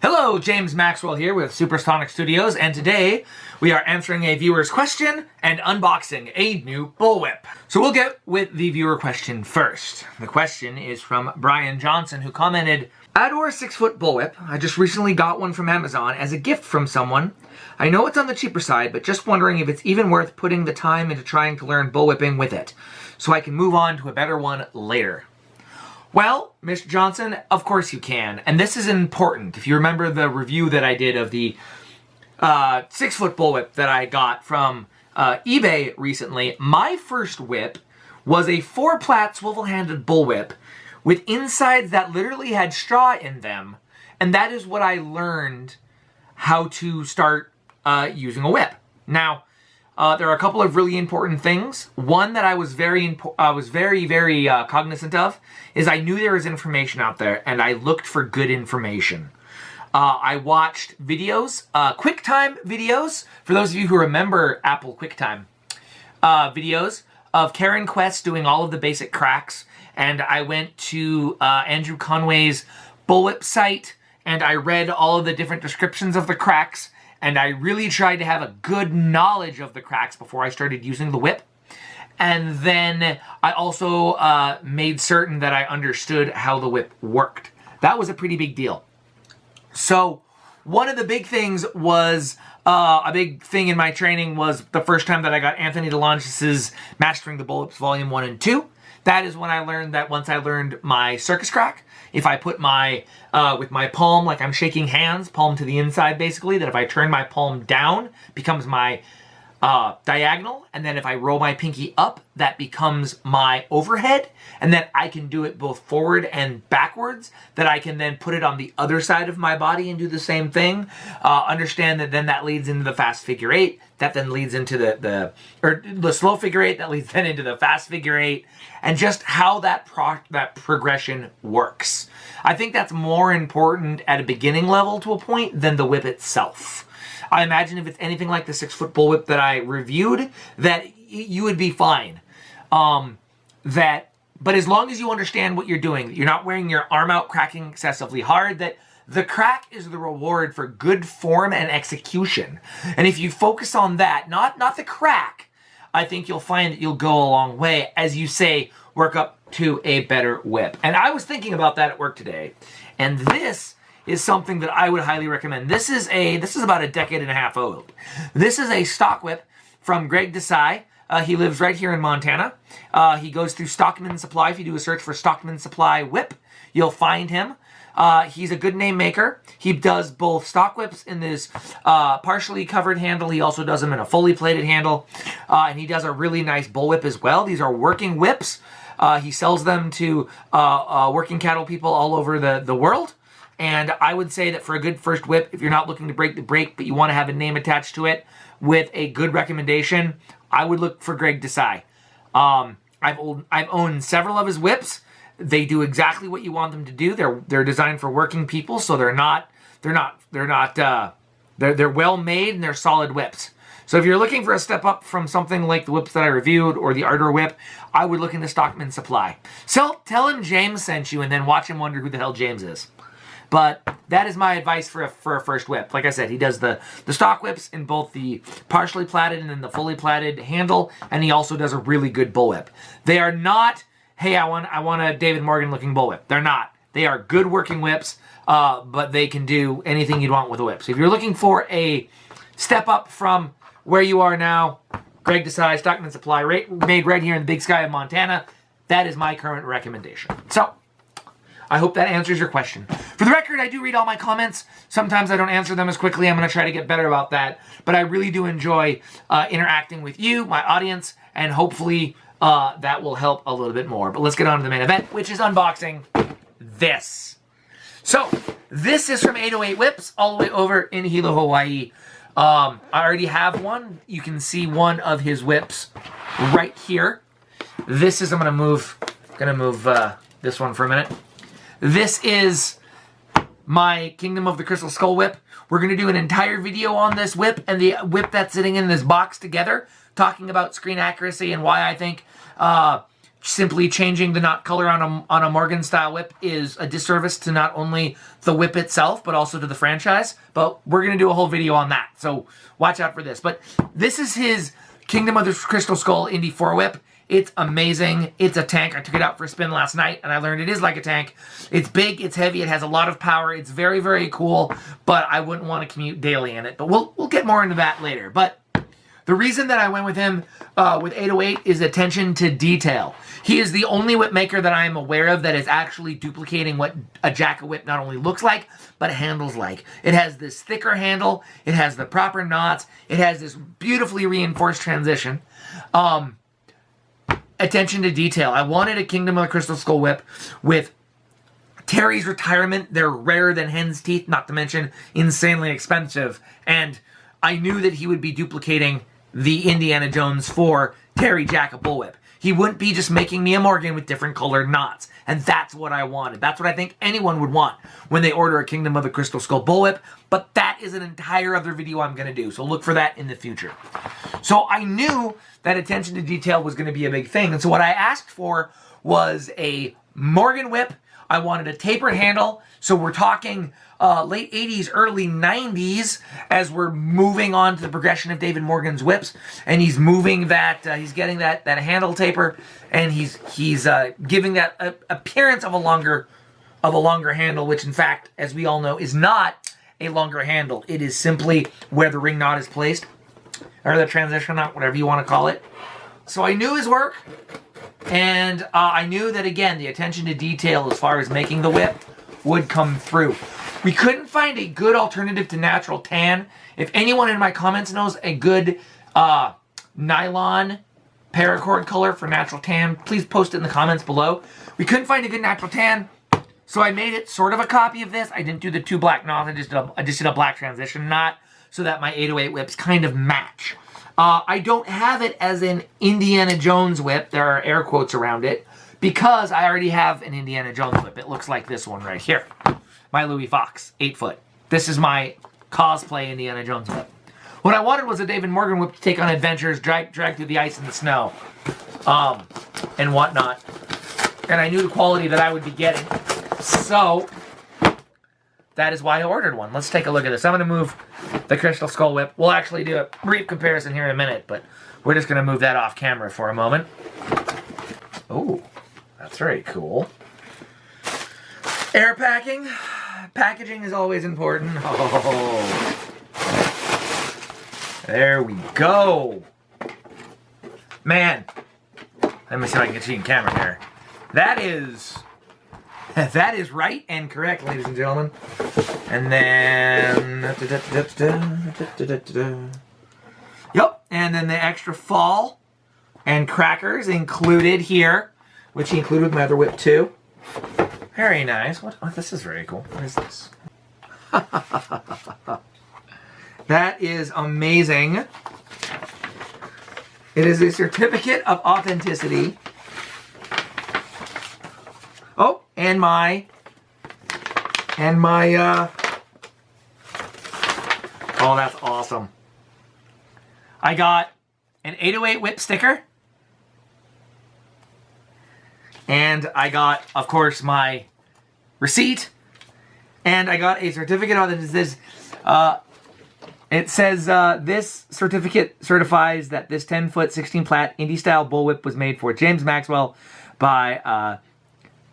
Hello, James Maxwell here with Supersonic Studios, and today we are answering a viewer's question and unboxing a new Bullwhip. So we'll get with the viewer question first. The question is from Brian Johnson, who commented, "Adore 6-foot Bullwhip. I just recently got one from Amazon as a gift from someone. I know it's on the cheaper side, but just wondering if it's even worth putting the time into trying to learn bullwhipping with it, so I can move on to a better one later." Well, Mr. Johnson, of course you can. And this is important. If you remember the review that I did of the 6-foot bullwhip that I got from eBay recently, my first whip was a 4-plat swivel-handed bullwhip with insides that literally had straw in them. And that is what I learned how to start using a whip. Now, there are a couple of really important things. One that I was very cognizant of is I knew there was information out there, and I looked for good information. I watched videos, QuickTime videos, for those of you who remember Apple QuickTime, videos of Karen Quest doing all of the basic cracks, and I went to Andrew Conway's Bullwhip site, and I read all of the different descriptions of the cracks, and I really tried to have a good knowledge of the cracks before I started using the whip. And then I also made certain that I understood how the whip worked. That was a pretty big deal. So one of the big things was, a big thing in my training was the first time that I got Anthony DeLonge's Mastering the Bullwhips Volume 1 and 2. That is when I learned that once I learned my circus crack, if I put my, with my palm, like I'm shaking hands, palm to the inside basically, that if I turn my palm down, becomes my diagonal, and then if I roll my pinky up, that becomes my overhead, and then I can do it both forward and backwards, that I can then put it on the other side of my body and do the same thing. Understand that then that leads into the fast figure 8, that then leads into the slow figure 8, that leads then into the fast figure 8, and just how that progression works. I think that's more important at a beginning level to a point than the whip itself. I imagine if it's anything like the 6-foot bullwhip that I reviewed, that you would be fine. But as long as you understand what you're doing, you're not wearing your arm out cracking excessively hard, that the crack is the reward for good form and execution. And if you focus on that, not the crack, I think you'll find that you'll go a long way, as you say, work up to a better whip. And I was thinking about that at work today, and this is something that I would highly recommend. This is about a decade and a half old. This is a stock whip from DeSaye. He lives right here in Montana. He goes through Stockman Supply. If you do a search for Stockman Supply whip, you'll find him. He's a good name maker. He does both stock whips in this partially covered handle. He also does them in a fully plated handle. And he does a really nice bullwhip as well. These are working whips. He sells them to working cattle people all over the world. And I would say that for a good first whip, if you're not looking to break the brake, but you want to have a name attached to it with a good recommendation, I would look for DeSaye. I've owned several of his whips. They do exactly what you want them to do. They're designed for working people, so they're well made and they're solid whips. So if you're looking for a step up from something like the whips that I reviewed or the Ardor whip, I would look into Stockman Supply. So tell him James sent you, and then watch him wonder who the hell James is. But that is my advice for a first whip. Like I said, he does the stock whips in both the partially platted and then the fully platted handle, and he also does a really good bullwhip. They are not, hey, I want a David Morgan looking bullwhip. They're not. They are good working whips, but they can do anything you'd want with a whip. So if you're looking for a step up from where you are now, DeSaye, Stockman Supply, made right here in the big sky of Montana, that is my current recommendation. So I hope that answers your question. For the record, I do read all my comments. Sometimes I don't answer them as quickly. I'm going to try to get better about that. But I really do enjoy interacting with you, my audience, and hopefully that will help a little bit more. But let's get on to the main event, which is unboxing this. So, this is from 808 Whips, all the way over in Hilo, Hawaii. I already have one. You can see one of his whips right here. This is, I'm going to move this one for a minute. This is my Kingdom of the Crystal Skull whip. We're going to do an entire video on this whip and the whip that's sitting in this box together, talking about screen accuracy and why I think simply changing the knot color on a Morgan style whip is a disservice to not only the whip itself, but also to the franchise. But we're going to do a whole video on that, so watch out for this. But this is his Kingdom of the Crystal Skull Indy 4 whip. It's amazing. It's a tank. I took it out for a spin last night, and I learned it is like a tank. It's big, it's heavy, it has a lot of power. It's very, very cool, but I wouldn't want to commute daily in it. But we'll get more into that later. But the reason that I went with him with 808 is attention to detail. He is the only whip maker that I am aware of that is actually duplicating what a Jacka whip not only looks like, but handles like. It has this thicker handle. It has the proper knots. It has this beautifully reinforced transition. Attention to detail. I wanted a Kingdom of the Crystal Skull whip with Terry's retirement. They're rarer than hen's teeth, not to mention insanely expensive. And I knew that he would be duplicating the Indiana Jones 4 Terry Jacka bullwhip. He wouldn't be just making me a Morgan with different colored knots. And that's what I wanted. That's what I think anyone would want when they order a Kingdom of the Crystal Skull bullwhip. But that is an entire other video I'm going to do. So look for that in the future. So I knew that attention to detail was going to be a big thing. And so what I asked for was a Morgan whip. I wanted a tapered handle. So we're talking late 80s, early 90s as we're moving on to the progression of David Morgan's whips. And he's moving that, he's getting that handle taper, and he's giving that appearance of a longer handle, which in fact, as we all know, is not a longer handle. It is simply where the ring knot is placed, or the transition knot, whatever you want to call it. So I knew his work, and I knew that, again, the attention to detail as far as making the whip would come through. We couldn't find a good alternative to natural tan. If anyone in my comments knows a good nylon paracord color for natural tan, please post it in the comments below. We couldn't find a good natural tan, so I made it sort of a copy of this. I didn't do the two black knots. I just did a black transition knot so that my 808 whips kind of match. I don't have it as an Indiana Jones whip. There are air quotes around it because I already have an Indiana Jones whip. It looks like this one right here. My Louie Fox, 8 foot. This is my cosplay Indiana Jones whip. What I wanted was a David Morgan whip to take on adventures, drag through the ice and the snow, and whatnot. And I knew the quality that I would be getting. So that is why I ordered one. Let's take a look at this. I'm going to move the Crystal Skull whip. We'll actually do a brief comparison here in a minute, but we're just going to move that off camera for a moment. Oh, that's very cool. Air packing. Packaging is always important. Oh, there we go. Man, let me see if I can get you in camera here. That is right and correct, ladies and gentlemen. And then, yep, and then the extra fall and crackers included here, which he included with my other whip too. Very nice. What? Oh, this is very cool. What is this? That is amazing. It is a certificate of authenticity. Oh, and my oh, that's awesome. I got an 808 whip sticker. And I got, of course, my receipt. And I got a certificate on it. It says, this certificate certifies that this 10-foot, 16-plat Indy-style bullwhip was made for James Maxwell by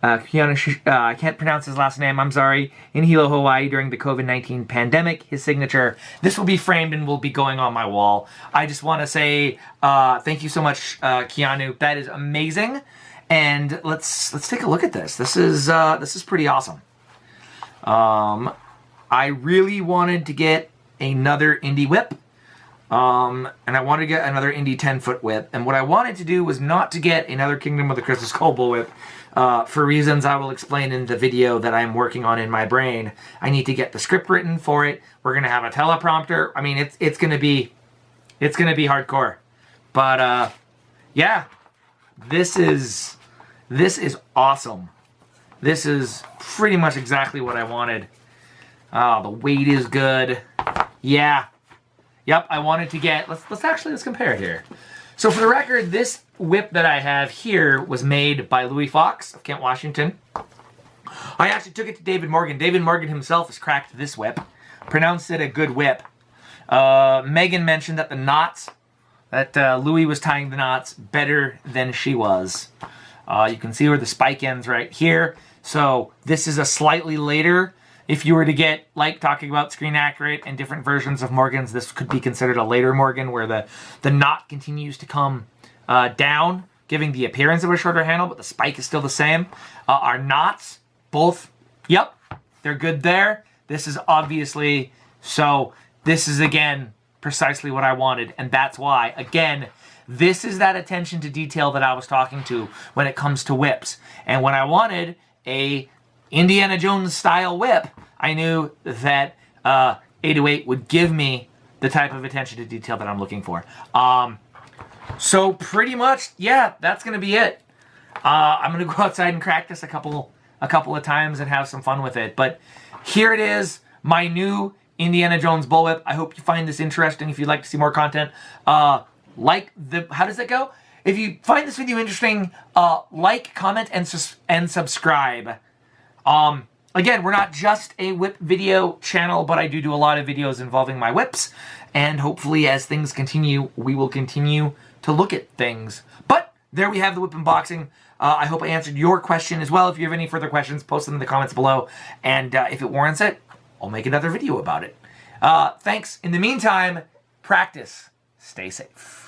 Keanu, I can't pronounce his last name, I'm sorry, in Hilo, Hawaii during the COVID-19 pandemic. His signature. This will be framed and will be going on my wall. I just want to say thank you so much, Keanu. That is amazing. And let's take a look at this. This is pretty awesome. I really wanted to get another Indy whip. And I wanted to get another Indy 10-foot whip. And what I wanted to do was not to get another Kingdom of the Crystal Skull bullwhip. For reasons I will explain in the video that I'm working on in my brain. I need to get the script written for it. We're gonna have a teleprompter. I mean, it's gonna be hardcore. But yeah, this is awesome. This is pretty much exactly what I wanted. Oh, the weight is good. Yeah. Yep, I wanted to get, let's compare it here. So for the record, this whip that I have here was made by Louie Fox of Kent, Washington. I actually took it to David Morgan. David Morgan himself has cracked this whip, pronounced it a good whip. Megan mentioned that the knots, that Louie was tying the knots better than she was. You can see where the spike ends right here. So this is a slightly later. If you were to get, like talking about screen accurate and different versions of Morgan's, this could be considered a later Morgan where the knot continues to come down, giving the appearance of a shorter handle, but the spike is still the same. Our knots, both, yep, they're good there. This is obviously, so this is, again, precisely what I wanted, and that's why, again, this is that attention to detail that I was talking to when it comes to whips. And when I wanted a Indiana Jones style whip, I knew that 808 would give me the type of attention to detail that I'm looking for. So pretty much, yeah, that's going to be it. I'm going to go outside and crack this a couple of times and have some fun with it. But here it is, my new Indiana Jones Bullwhip. I hope you find this interesting. If you'd like to see more content, how does that go? If you find this video interesting, like, comment, and subscribe. Again, we're not just a whip video channel, but I do a lot of videos involving my whips. And hopefully as things continue, we will continue to look at things. But there we have the whip unboxing. I hope I answered your question as well. If you have any further questions, post them in the comments below. And if it warrants it, I'll make another video about it. Thanks. In the meantime, practice. Stay safe.